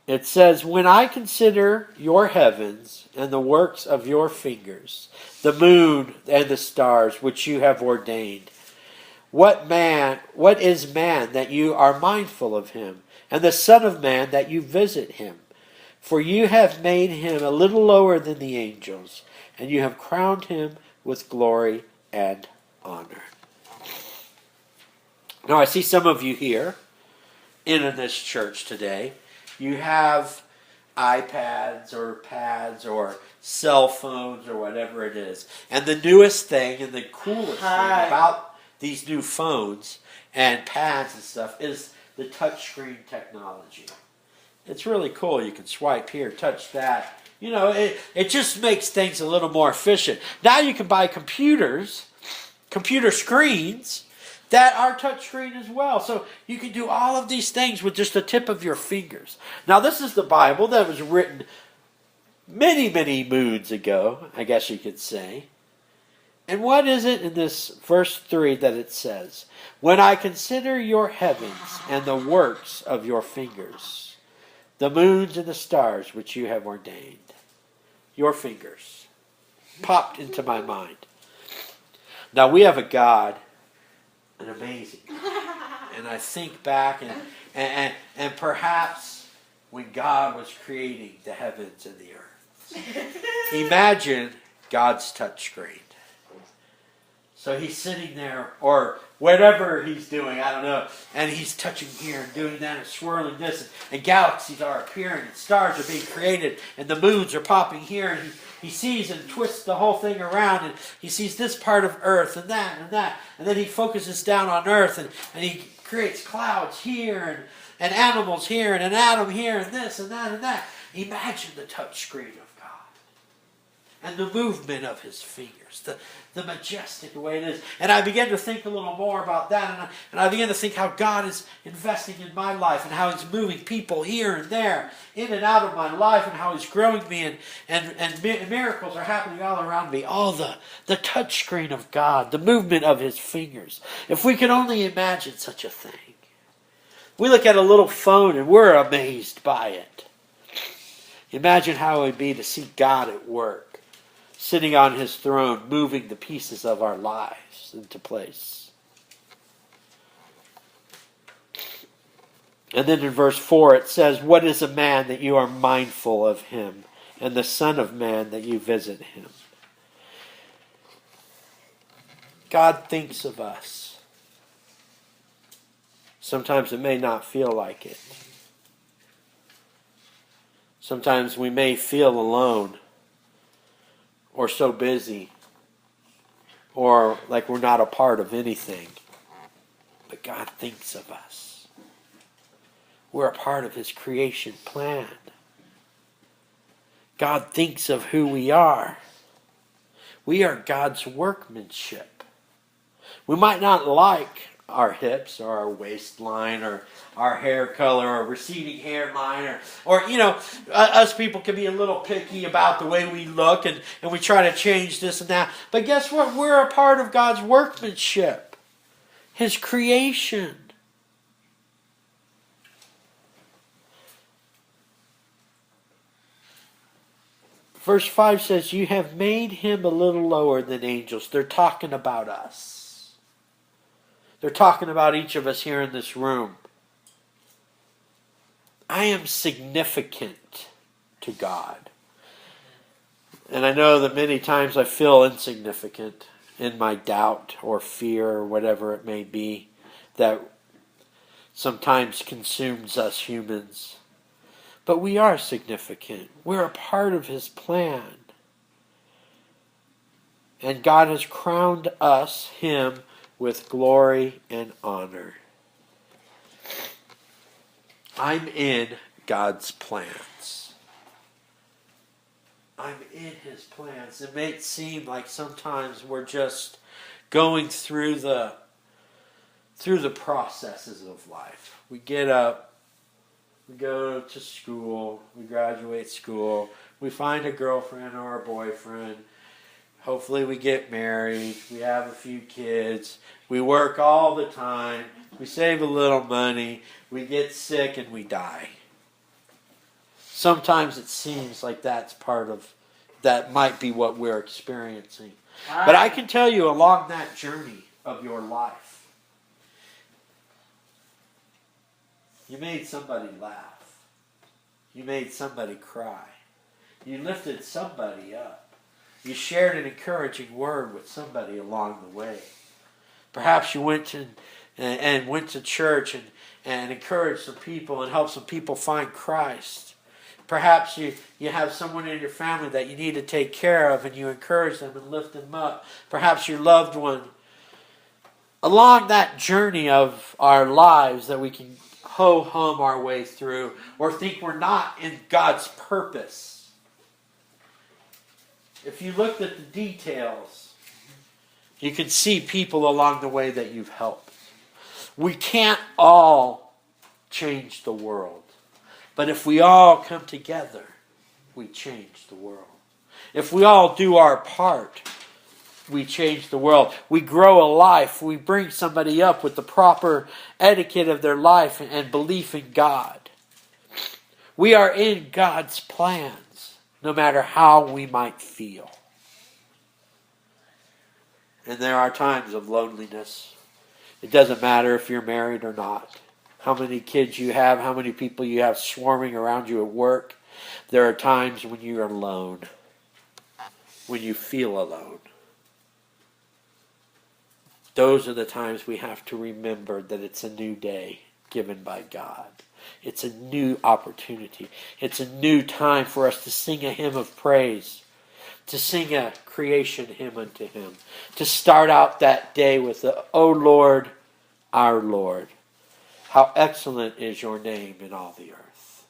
It says, when I consider your heavens and the works of your fingers, the moon and the stars which you have ordained, what is man that you are mindful of him, and the Son of Man that you visit him? For you have made him a little lower than the angels, and you have crowned him with glory and honor. Now I see some of you here in this church today. You have iPads or pads or cell phones or whatever it is. And the newest thing and the coolest thing about these new phones and pads and stuff is the touchscreen technology. It's really cool. You can swipe here, touch that. You know, it just makes things a little more efficient. Now you can buy computer screens that are touchscreen as well. So you can do all of these things with just the tip of your fingers. Now this is the Bible that was written many, many moons ago, I guess you could say. And what is it in this verse 3 that it says? When I consider your heavens and the works of your fingers, the moons and the stars which you have ordained. Your fingers popped into my mind. Now we have a God, an amazing God. And I think back and perhaps when God was creating the heavens and the earth. Imagine God's touchscreen. So he's sitting there, or whatever he's doing, I don't know, and he's touching here and doing that and swirling this, and galaxies are appearing, and stars are being created, and the moons are popping here, and he sees and twists the whole thing around, and he sees this part of earth and that, and then he focuses down on earth, and he creates clouds here, and animals here, and an atom here, and this and that and that. Imagine the touchscreen of God, and the movement of his fingers, the majestic way it is. And I began to think a little more about that, and I began to think how God is investing in my life, and how he's moving people here and there, in and out of my life, and how he's growing me, and miracles are happening all around me. All the touch screen of God, the movement of his fingers. If we could only imagine such a thing. We look at a little phone and we're amazed by it. Imagine how it would be to see God at work, sitting on his throne, moving the pieces of our lives into place. And then in verse 4 it says, what is a man that you are mindful of him, and the Son of Man that you visit him? God thinks of us. Sometimes it may not feel like it. Sometimes we may feel alone, or so busy, or like we're not a part of anything. But God thinks of us. We're a part of his creation plan. God thinks of who we are. We are God's workmanship. We might not like our hips or our waistline or our hair color or receding hairline or us people can be a little picky about the way we look and we try to change this and that. But guess what? We're a part of God's workmanship, his creation. Verse 5 says, you have made him a little lower than angels. They're talking about us. They're talking about each of us here in this room. I am significant to God. And I know that many times I feel insignificant in my doubt or fear or whatever it may be that sometimes consumes us humans. But we are significant. We're a part of his plan. And God has crowned us, him, with glory and honor. I'm in God's plans. I'm in his plans. It may seem like sometimes we're just going through the processes of life. We get up, we go to school, we graduate school, we find a girlfriend or a boyfriend. Hopefully we get married, we have a few kids, we work all the time, we save a little money, we get sick and we die. Sometimes it seems like that might be what we're experiencing. But I can tell you, along that journey of your life, you made somebody laugh. You made somebody cry. You lifted somebody up. You shared an encouraging word with somebody along the way. Perhaps you went to church and encouraged some people and helped some people find Christ. Perhaps you have someone in your family that you need to take care of and you encourage them and lift them up. Perhaps your loved one. Along that journey of our lives that we can ho-hum our way through or think we're not in God's purpose. If you looked at the details, you can see people along the way that you've helped. We can't all change the world. But if we all come together, we change the world. If we all do our part, we change the world. We grow a life. We bring somebody up with the proper etiquette of their life and belief in God. We are in God's plans, no matter how we might feel. And there are times of loneliness. It doesn't matter if you're married or not, how many kids you have, how many people you have swarming around you at work. There are times when you're alone, when you feel alone. Those are the times we have to remember that it's a new day given by God. It's a new opportunity. It's a new time for us to sing a hymn of praise, to sing a creation hymn unto Him, to start out that day with the, O Lord, our Lord, how excellent is your name in all the earth.